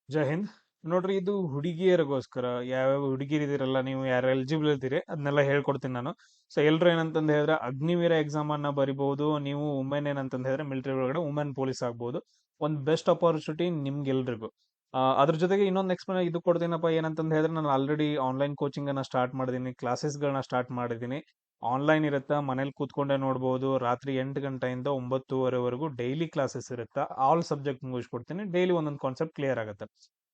ಜೈ ಹಿಂದ್. ನೋಡ್ರಿ, ಇದು ಹುಡುಗಿಯರಿಗೋಸ್ಕರ. ಯಾವ್ಯಾವ ಹುಡುಗಿಯರ್ ಇದೀರಲ್ಲ, ನೀವು ಯಾರು ಎಲಿಜಿಬಲ್ ಇದ್ದೀರಿ ಅದನ್ನೆಲ್ಲ ಹೇಳ್ಕೊಡ್ತೀನಿ ನಾನು. ಸೊ ಎಲ್ರು ಏನಂತಂದ್ ಹೇಳಿದ್ರೆ ಅಗ್ನಿವೀರ ಎಕ್ಸಾಮ್ ಅನ್ನ ಬರಿಬಹುದು. ನೀವು ವುಮೆನ್ ಏನಂತಂದ್ ಹೇಳಿದ್ರೆ ಮಿಲಿಟರಿ ಒಳಗಡೆ ವುಮೆನ್ ಪೊಲೀಸ್ ಆಗ್ಬಹುದು. ಒಂದು ಬೆಸ್ಟ್ ಅಪಾರ್ಚುನಿಟಿ ನಿಮ್ಗೆಲ್ರಿಗೂ. ಅದ್ರ ಜೊತೆಗೆ ಇನ್ನೊಂದು ಎಕ್ಸ್ಪ್ಲೇನ್ ಇದು ಕೊಡ್ತೀನಪ್ಪ. ಏನಂತಂದ್ ಹೇಳಿದ್ರೆ ನಾನು ಆಲ್ರೆಡಿ ಆನ್ಲೈನ್ ಕೋಚಿಂಗ್ ಅನ್ನ ಸ್ಟಾರ್ಟ್ ಮಾಡಿದೀನಿ, ಕ್ಲಾಸಸ್ಗಳನ್ನ ಸ್ಟಾರ್ಟ್ ಮಾಡಿದೀನಿ. ಆನ್ಲೈನ್ ಇರುತ್ತಾ, ಮನೇಲಿ ಕೂತ್ಕೊಂಡೇ ನೋಡ್ಬೋದು. ರಾತ್ರಿ 8 ಗಂಟೆಯಿಂದ 9:30ವರೆಗೂ ಡೈಲಿ ಕ್ಲಾಸಸ್ ಇರುತ್ತಾ. ಆಲ್ ಸಬ್ಜೆಕ್ಟ್ ಮುಗಿಸ್ಕೊಡ್ತೀನಿ. ಡೈಲಿ ಒಂದೊಂದು ಕಾನ್ಸೆಪ್ಟ್ ಕ್ಲಿಯರ್ ಆಗುತ್ತೆ.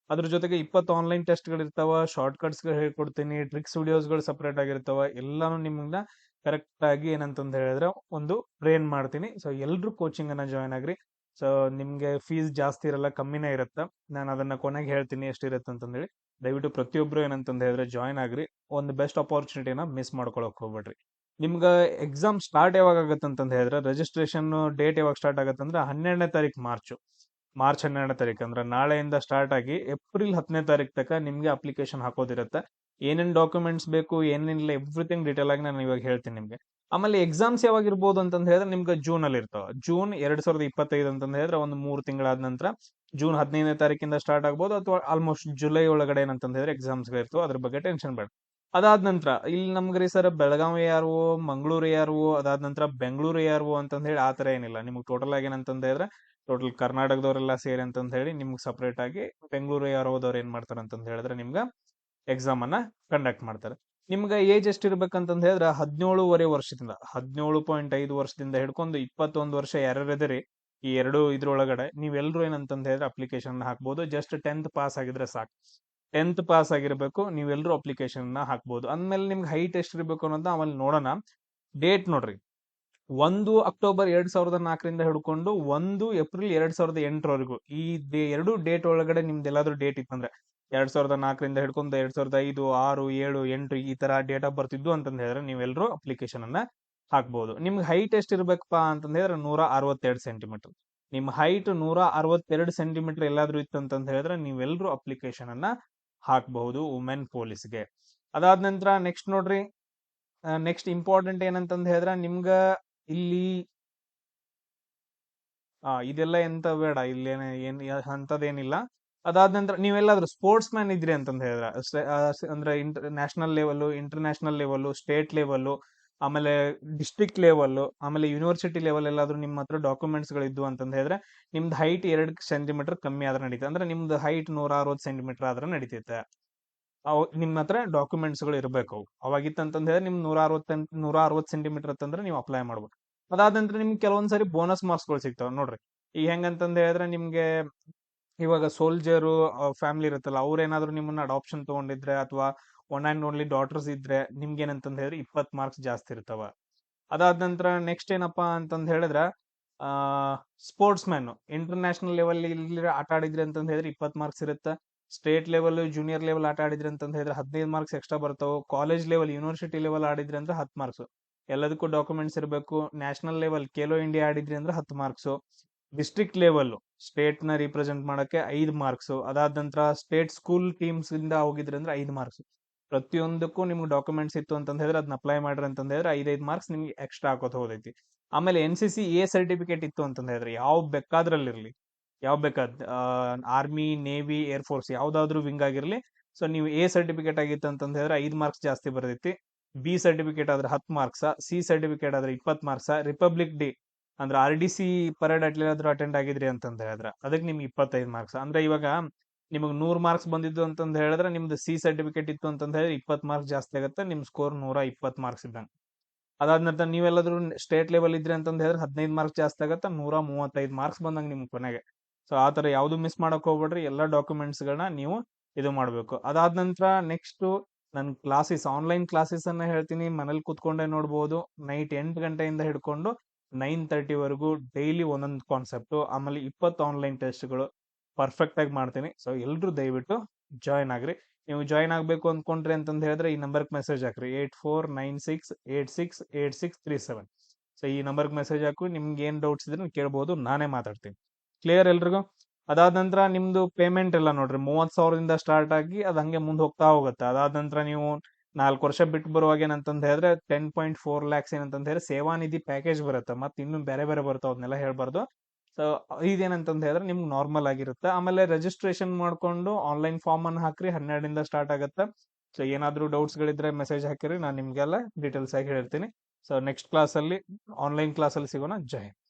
ಅದ್ರ ಜೊತೆಗೆ 20 ಆನ್ಲೈನ್ ಟೆಸ್ಟ್ಗಳು ಇರ್ತಾವ, ಶಾರ್ಟ್ ಕಟ್ಸ್ಗಳು ಹೇಳ್ಕೊಡ್ತೀನಿ, ಟ್ರಿಕ್ಸ್ ವಿಡಿಯೋಸ್ಗಳು ಸಪ್ರೇಟ್ ಆಗಿರ್ತಾವ. ಎಲ್ಲಾನು ನಿಮ್ಮನ್ನ ಕರೆಕ್ಟ್ ಆಗಿ ಏನಂತಂದ್ ಹೇಳಿದ್ರೆ ಒಂದು ಟ್ರೈನ್ ಮಾಡ್ತೀನಿ. ಸೊ ಎಲ್ರು ಕೋಚಿಂಗ್ ಅನ್ನ ಜಾಯ್ನ್ ಆಗ್ರಿ. ಸೊ ನಿಮ್ಗೆ ಫೀಸ್ ಜಾಸ್ತಿ ಇರಲ್ಲ, ಕಮ್ಮಿನೇ ಇರುತ್ತೆ. ನಾನು ಅದನ್ನ ಕೊನೆಗೆ ಹೇಳ್ತೀನಿ ಎಷ್ಟಿರುತ್ತೆ ಅಂತಂದೇಳಿ. ದಯವಿಟ್ಟು ಪ್ರತಿಯೊಬ್ರು ಏನಂತಂದ್ ಹೇಳಿದ್ರೆ ಜಾಯ್ನ್ ಆಗ್ರಿ. ಒಂದು ಬೆಸ್ಟ್ ಅಪಾರ್ಚುನಿಟಿನ ಮಿಸ್ ಮಾಡ್ಕೊಳಕ್ ಹೋಗ್ಬೇಡ್ರಿ. ನಿಮ್ಗ ಎಕ್ಸಾಮ್ ಸ್ಟಾರ್ಟ್ ಯಾವಾಗ ಆಗತ್ತೆ ಅಂತಂದ್ ಹೇಳಿದ್ರೆ, ರಿಜಿಸ್ಟ್ರೇಷನ್ ಡೇಟ್ ಯಾವಾಗ ಸ್ಟಾರ್ಟ್ ಆಗತ್ತೆ ಅಂದ್ರೆ 12ನೇ ತಾರೀಕು ಮಾರ್ಚ್ 12ನೇ ತಾರೀಕು ಅಂದ್ರೆ ನಾಳೆಯಿಂದ ಸ್ಟಾರ್ಟ್ ಆಗಿ ಏಪ್ರಿಲ್ 10ನೇ ತಾರೀಕು ತನಕ ನಿಮ್ಗೆ ಅಪ್ಲಿಕೇಶನ್ ಹಾಕೋದಿರುತ್ತೆ. ಏನೇನ್ ಡಾಕ್ಯುಮೆಂಟ್ಸ್ ಬೇಕು, ಏನೇನಿಲ್ಲ, ಎವ್ರಿಥಿಂಗ್ ಡೀಟೇಲ್ ಆಗಿ ನಾನು ಇವಾಗ ಹೇಳ್ತೀನಿ ನಿಮ್ಗೆ. ಆಮೇಲೆ ಎಕ್ಸಾಮ್ಸ್ ಯಾವಾಗ ಇರ್ಬೋದು ಅಂತಂದ್ ಹೇಳಿದ್ರೆ ನಿಮ್ಗೆ ಜೂನ್ ಅಲ್ಲಿ ಇರ್ತಾವ. ಜೂನ್ 2025 ಅಂತಂದ್ ಹೇಳಿದ್ರೆ ಒಂದು 3 ತಿಂಗಳಾದ ನಂತರ ಜೂನ್ 15ನೇ ತಾರೀಕಿಂದ ಸ್ಟಾರ್ಟ್ ಆಗ್ಬೋದು, ಅಥವಾ ಆಲ್ಮೋಸ್ಟ್ ಜುಲೈ ಒಳಗಡೆ ಏನಂತಂದ್ ಹೇಳಿದ್ರೆ ಎಕ್ಸಾಮ್ಸ್ ಇರ್ತವೆ. ಅದ್ರ ಬಗ್ಗೆ ಟೆನ್ಷನ್ ಬೇಡ. ಅದಾದ ನಂತರ ಇಲ್ಲಿ ನಮ್ಗ್ರಿ ಸರ್ ಬೆಳಗಾವಿ ಯಾರು, ಮಂಗಳೂರು ಯಾರು, ಅದಾದ ನಂತರ ಬೆಂಗಳೂರು ಯಾರು ಅಂತಂದ್ ಹೇಳಿ ಆತರ ಏನಿಲ್ಲ. ನಿಮ್ಗೆ ಟೋಟಲ್ ಆಗಿ ಏನಂತಂದ್ ಹೇಳಿದ್ರೆ ಟೋಟಲ್ ಕರ್ನಾಟಕದವರೆಲ್ಲ ಸೇರಿ ಅಂತಂದ್ ಹೇಳಿ ನಿಮ್ಗೆ ಸಪರೇಟ್ ಆಗಿ ಬೆಂಗಳೂರು ಯಾರೋದವ್ರು ಏನ್ ಮಾಡ್ತಾರೆ ಅಂತಂದ್ ಹೇಳಿದ್ರೆ ನಿಮ್ಗೆ ಎಕ್ಸಾಮ್ ಅನ್ನ ಕಂಡಕ್ಟ್ ಮಾಡ್ತಾರೆ. ನಿಮ್ಗೆ ಏಜ್ ಎಷ್ಟಿರ್ಬೇಕಂತಂದ್ ಹೇಳಿದ್ರೆ 17.5 ವರ್ಷದಿಂದ 17.5 ವರ್ಷದಿಂದ ಹಿಡ್ಕೊಂಡು 21 ವರ್ಷ ಯಾರ್ಯಾರಿದ್ದೀರಿ ಈ ಎರಡು ಇದ್ರೊಳಗಡೆ ನೀವೆಲ್ರು ಏನಂತಂದ್ ಹೇಳಿದ್ರೆ ಅಪ್ಲಿಕೇಶನ್ ಹಾಕ್ಬೋದು. ಜಸ್ಟ್ 10th ಪಾಸ್ ಆಗಿದ್ರೆ ಸಾಕು. 10th ಪಾಸ್ ಆಗಿರ್ಬೇಕು, ನೀವೆಲ್ರು ಅಪ್ಲಿಕೇಶನ್ ಹಾಕ್ಬೋದು. ಅಂದ್ಮೇಲೆ ನಿಮ್ಗೆ ಹೈಟ್ ಎಷ್ಟಿರ್ಬೇಕು ಅನ್ನೋದನ್ನ ಆಮೇಲೆ ನೋಡೋಣ. ಡೇಟ್ ನೋಡ್ರಿ, 1 ಅಕ್ಟೋಬರ್ 2004ರಿಂದ ಹಿಡ್ಕೊಂಡು 1 ಏಪ್ರಿಲ್ 2008ರವರೆಗೂ ಈ ಎರಡು ಡೇಟ್ ಒಳಗಡೆ ನಿಮ್ದು ಎಲ್ಲಾದ್ರೂ ಡೇಟ್ ಇತ್ತಂದ್ರೆ 2004ರಿಂದ ಹಿಡ್ಕೊಂಡು 2005, 6, 7, 8 ಈ ತರ ಡೇಟ್ ಆಫ್ ಬರ್ತ್ ಇದ್ದು ಅಂತಂದ್ ಹೇಳಿದ್ರೆ ನೀವೆಲ್ಲರೂ ಅಪ್ಲಿಕೇಶನ್ ಅನ್ನ ಹಾಕ್ಬಹುದು. ನಿಮ್ಗೆ ಹೈಟ್ ಎಷ್ಟಿರ್ಬೇಕಪ್ಪ ಅಂತಂದ್ ಹೇಳಿದ್ರೆ 162 ಸೆಂಟಿಮೀಟರ್. ನಿಮ್ ಹೈಟ್ 162 ಸೆಂಟಿಮೀಟರ್ ಎಲ್ಲಾದ್ರೂ ಇತ್ತಂತಂದ್ ಹೇಳಿದ್ರೆ ನೀವೆಲ್ಲರೂ ಅಪ್ಲಿಕೇಶನ್ ಅನ್ನ ಹಾಕಬಹುದು ವುಮೆನ್ ಪೊಲೀಸ್ಗೆ. ಅದಾದ ನಂತರ ನೆಕ್ಸ್ಟ್ ನೋಡ್ರಿ, ನೆಕ್ಸ್ಟ್ ಇಂಪಾರ್ಟೆಂಟ್ ಏನಂತಂದ್ ಹೇಳಿದ್ರೆ ನಿಮ್ಗ ಇಲ್ಲಿ ಇದೆಲ್ಲ ಎಂತ ಬೇಡ, ಇಲ್ಲೇನ ಅಂತದೇನಿಲ್ಲ. ಅದಾದ ನಂತರ ನೀವೆಲ್ಲಾದ್ರೂ ಸ್ಪೋರ್ಟ್ಸ್ ಮ್ಯಾನ್ ಇದ್ರಿ ಅಂತಂದ್ ಹೇಳಿದ್ರೆ ಅಂದ್ರೆ national level, international level, state level, ಆಮೇಲೆ ಡಿಸ್ಟ್ರಿಕ್ಟ್ ಲೆವೆಲ್, ಆಮೇಲೆ ಯೂನಿವರ್ಸಿಟಿ ಲೆವೆಲ್ ಎಲ್ಲಾದ್ರೂ ನಿಮ್ಮ ಹತ್ರ ಡಾಕ್ಯುಮೆಂಟ್ಸ್ ಗಳಿದ್ವು ಅಂತಂದ್ ಹೇಳಿದ್ರೆ ನಿಮ್ದು ಹೈಟ್ 2 ಸೆಂಟಿಮೀಟರ್ ಕಮ್ಮಿ ಆದ್ರೆ ನಡೀತದೆ. ಅಂದ್ರೆ ನಿಮ್ದು ಹೈಟ್ 160 ಸೆಂಟಿಮೀಟರ್ ಆದ್ರೆ ನಡೀತೈತೆ. ನಿಮ್ಮ ಹತ್ರ ಡಾಕ್ಯುಮೆಂಟ್ಸ್ ಗಳು ಇರ್ಬೇಕು. ಅವಾಗಿತ್ತಂತಂದ್ ಹೇಳಿದ್ರೆ ನಿಮ್ 160 ಸೆಂಟಿಮೀಟರ್ ಅಂತಂದ್ರೆ ನೀವು ಅಪ್ಲೈ ಮಾಡ್ಬೋದು. ಅದಾದ ನಂತರ ನಿಮ್ಗೆ ಕೆಲವೊಂದ್ಸರಿ ಬೋನಸ್ ಮಾರ್ಕ್ಸ್ ಗಳು ಸಿಗ್ತಾವ ನೋಡ್ರಿ. ಈಗ ಹೆಂಗಂತಂದ್ ಹೇಳಿದ್ರೆ ನಿಮ್ಗೆ ಇವಾಗ ಸೋಲ್ಜರ್ ಫ್ಯಾಮಿಲಿ ಇರುತ್ತಲ್ಲ, ಅವ್ರೇನಾದ್ರೂ ನಿಮ್ಮನ್ನ ಅಡಾಪ್ಷನ್ ತಗೊಂಡಿದ್ರೆ ಅಥವಾ ಒನ್ ಅಂಡ್ ಓನ್ಲಿ ಡಾಟರ್ಸ್ ಇದ್ರೆ ನಿಮ್ಗೆ ಏನಂತಂದ್ ಹೇಳಿದ್ರೆ 20 ಮಾರ್ಕ್ಸ್ ಜಾಸ್ತಿ ಇರ್ತಾವ. ಅದಾದ ನಂತರ ನೆಕ್ಸ್ಟ್ ಏನಪ್ಪಾ ಅಂತಂದ್ ಹೇಳಿದ್ರೆ ಆ ಸ್ಪೋರ್ಟ್ಸ್ ಮ್ಯಾನ್ ಇಂಟರ್ನ್ಯಾಷನಲ್ ಲೆವೆಲ್ ಇಲ್ಲಿ ಆಟ ಆಡಿದ್ರಿ ಅಂತಂದ್ ಹೇಳಿದ್ರೆ 20 ಮಾರ್ಕ್ಸ್ ಇರುತ್ತೆ. ಸ್ಟೇಟ್ ಲೆವೆಲ್, ಜೂನಿಯರ್ ಲೆವೆಲ್ ಆಟ ಆಡಿದ್ರಿ ಅಂತಂದ್ ಹೇಳಿದ್ರೆ 15 ಮಾರ್ಕ್ಸ್ ಎಕ್ಸ್ಟ್ರಾ ಬರ್ತಾವ. ಕಾಲೇಜ್ ಲೆವೆಲ್, ಯೂನಿವರ್ಸಿಟಿ ಲೆವೆಲ್ ಆಡಿದ್ರಿ ಅಂದ್ರೆ 10 ಮಾರ್ಕ್ಸ್. ಎಲ್ಲದಕ್ಕೂ ಡಾಕ್ಯುಮೆಂಟ್ಸ್ ಇರಬೇಕು. ನ್ಯಾಷನಲ್ ಲೆವೆಲ್ ಖೇಲೋ ಇಂಡಿಯಾ ಆಡಿದ್ರಿ ಅಂದ್ರೆ 10 ಮಾರ್ಕ್ಸ್. ಡಿಸ್ಟ್ರಿಕ್ಟ್ ಲೆವೆಲ್ ಸ್ಟೇಟ್ ನ ರಿಪ್ರೆಸೆಂಟ್ ಮಾಡಕ್ಕೆ 5 ಮಾರ್ಕ್ಸ್. ಅದಾದ ನಂತರ ಸ್ಟೇಟ್ ಸ್ಕೂಲ್ ಟೀಮ್ಸ್ ಇಂದ ಹೋಗಿದ್ರಿ ಅಂದ್ರೆ 5 ಮಾರ್ಕ್ಸ್. ಪ್ರತಿಯೊಂದಕ್ಕೂ ನಿಮ್ಗೆ ಡಾಕ್ಯುಮೆಂಟ್ಸ್ ಇತ್ತು ಅಂತ ಹೇಳಿದ್ರೆ ಅದನ್ನ ಅಪ್ಲೈ ಮಾಡ್ರಿ ಅಂತ ಹೇಳಿದ್ರೆ 5 ಮಾರ್ಕ್ಸ್ ನಿಮ್ಗೆ ಎಕ್ಸ್ಟ್ರಾ ಹಾಕೋತ ಹೋದೈತಿ. ಆಮೇಲೆ NCC A ಸರ್ಟಿಫಿಕೇಟ್ ಇತ್ತು ಅಂತ ಹೇಳಿದ್ರೆ ಯಾವ ಬೇಕಾದ್ರಲ್ಲಿರ್ಲಿ, ಯಾವ ಬೇಕಾದ್ ಆರ್ಮಿ, ನೇವಿ, ಏರ್ಫೋರ್ಸ್ ಯಾವ್ದಾದ್ರು ವಿಂಗ್ ಆಗಿರ್ಲಿ. ಸೊ ನೀವು A ಸರ್ಟಿಫಿಕೇಟ್ ಆಗಿತ್ತು ಅಂತಂದ್ ಹೇಳಿದ್ರೆ 5 ಮಾರ್ಕ್ಸ್ ಜಾಸ್ತಿ ಬರ್ತೈತಿ. B ಸರ್ಟಿಫಿಕೇಟ್ ಆದ್ರೆ 10 ಮಾರ್ಕ್ಸ್, C ಸರ್ಟಿಫಿಕೇಟ್ ಆದ್ರೆ 20 ಮಾರ್ಕ್ಸ್. ರಿಪಬ್ಲಿಕ್ ಡೇ ಅಂದ್ರೆ RDC ಪರೇಡ್ ಅಟ್ಲಾದ್ರೂ ಅಟೆಂಡ್ ಆಗಿದ್ರಿ ಅಂತಂದ್ ಹೇಳಿದ್ರೆ ಅದಕ್ಕೆ ನಿಮ್ಗೆ 25 ಮಾರ್ಕ್ಸ್. ಅಂದ್ರೆ ಇವಾಗ ನಿಮಗೆ 100 ಮಾರ್ಕ್ಸ್ ಬಂದಿದ್ದು ಅಂತಂದ್ ಹೇಳಿದ್ರೆ ನಿಮ್ದು C ಸರ್ಟಿಫಿಕೇಟ್ ಇತ್ತು ಅಂತಂದ್ ಹೇಳಿದ್ರೆ 20 ಮಾರ್ಕ್ಸ್ ಜಾಸ್ತಿ ಆಗುತ್ತೆ. ನಿಮ್ ಸ್ಕೋರ್ 120 ಮಾರ್ಕ್ಸ್ ಇದ್ದಂಗೆ. ಅದಾದ ನಂತರ ನೀವೆಲ್ಲಾದ್ರೂ ಸ್ಟೇಟ್ ಲೆವೆಲ್ ಇದ್ರಿ ಅಂತಂದ್ ಹೇಳಿದ್ರೆ 15 ಮಾರ್ಕ್ಸ್ ಜಾಸ್ತಿ ಆಗುತ್ತೆ. 135 ಮಾರ್ಕ್ಸ್ ಬಂದಂಗೆ ನಿಮ್ ಕೊನೆಗೆ. ಸೊ ಆತರ ಯಾವ್ದು ಮಿಸ್ ಮಾಡಕ್ ಹೋಗ್ಬೇಡ್ರಿ. ಎಲ್ಲಾ ಡಾಕ್ಯುಮೆಂಟ್ಸ್ ಗಳನ್ನ ನೀವು ಇದು ಮಾಡ್ಬೇಕು. ಅದಾದ ನಂತರ ನೆಕ್ಸ್ಟ್ ನನ್ ಕ್ಲಾಸಸ್, ಆನ್ಲೈನ್ ಕ್ಲಾಸಸ್ ಅನ್ನ ಹೇಳ್ತೀನಿ. ಮನೇಲಿ ಕೂತ್ಕೊಂಡೇ ನೋಡ್ಬೋದು. ನೈಟ್ 8 ಗಂಟೆಯಿಂದ ಹಿಡ್ಕೊಂಡು 9:30ವರೆಗೂ ಡೈಲಿ ಒಂದೊಂದು ಕಾನ್ಸೆಪ್ಟ್, ಆಮೇಲೆ 20 ಆನ್ಲೈನ್ ಟೆಸ್ಟ್ಗಳು ಪರ್ಫೆಕ್ಟ್ ಆಗಿ ಮಾಡ್ತೀನಿ. ಸೊ ಎಲ್ರು ದಯವಿಟ್ಟು ಜಾಯ್ನ್ ಆಗ್ರಿ. ನೀವು ಜಾಯ್ನ್ ಆಗ್ಬೇಕು ಅನ್ಕೊಂಡ್ರಿ ಅಂತಂದ್ ಹೇಳಿದ್ರೆ ಈ ನಂಬರ್ಗೆ ಮೆಸೇಜ್ ಹಾಕ್ರಿ 8496868637. ಸೊ ಈ ನಂಬರ್ಗೆ ಮೆಸೇಜ್ ಹಾಕು. ನಿಮ್ಗೆ ಏನ್ ಡೌಟ್ಸ್ ಇದ್ರೆ ಕೇಳ್ಬೋದು, ನಾನೇ ಮಾತಾಡ್ತೀನಿ. ಕ್ಲಿಯರ್ ಎಲ್ರಿಗೂ? ಅದಾದ ನಂತರ ನಿಮ್ದು ಪೇಮೆಂಟ್ ಎಲ್ಲ ನೋಡ್ರಿ 30,000ದಿಂದ ಸ್ಟಾರ್ಟ್ ಆಗಿ ಅದ್ ಹಂಗೆ ಮುಂದೆ ಹೋಗ್ತಾ ಹೋಗುತ್ತೆ. ಅದಾದ ನಂತರ ನೀವು 4 ವರ್ಷ ಬಿಟ್ಟು ಬರುವಾಗ ಏನಂತಂದ್ ಹೇಳಿದ್ರೆ 10.4 lakhs ಏನಂತಂದ್ ಹೇಳಿದ್ರೆ ಸೇವಾನಿಧಿ ಪ್ಯಾಕೇಜ್ ಬರುತ್ತೆ. ಮತ್ತೆ ಇನ್ನು ಬೇರೆ ಬೇರೆ ಬರ್ತಾವ, ಅದನ್ನೆಲ್ಲ ಹೇಳ್ಬಾರ್ದು. ಸೊ ಇದೇನಂತಂದ್ ಹೇಳಿದ್ರೆ ನಿಮ್ಗೆ ನಾರ್ಮಲ್ ಆಗಿರುತ್ತೆ. ಆಮೇಲೆ ರಿಜಿಸ್ಟ್ರೇಷನ್ ಮಾಡ್ಕೊಂಡು ಆನ್ಲೈನ್ ಫಾರ್ಮ್ ಅನ್ನು ಹಾಕ್ರಿ, 12 ಸ್ಟಾರ್ಟ್ ಆಗುತ್ತೆ. ಸೊ ಏನಾದ್ರೂ ಡೌಟ್ಸ್ ಗಳಿದ್ರೆ ಮೆಸೇಜ್ ಹಾಕಿರಿ, ನಾನು ನಿಮ್ಗೆಲ್ಲ ಡೀಟೇಲ್ಸ್ ಆಗಿ ಹೇಳ್ತೀನಿ. ಸೊ ನೆಕ್ಸ್ಟ್ ಕ್ಲಾಸ್ ಅಲ್ಲಿ, ಆನ್ಲೈನ್ ಕ್ಲಾಸ್ ಅಲ್ಲಿ ಸಿಗೋಣ. ಜೈ ಹಿಂದ್.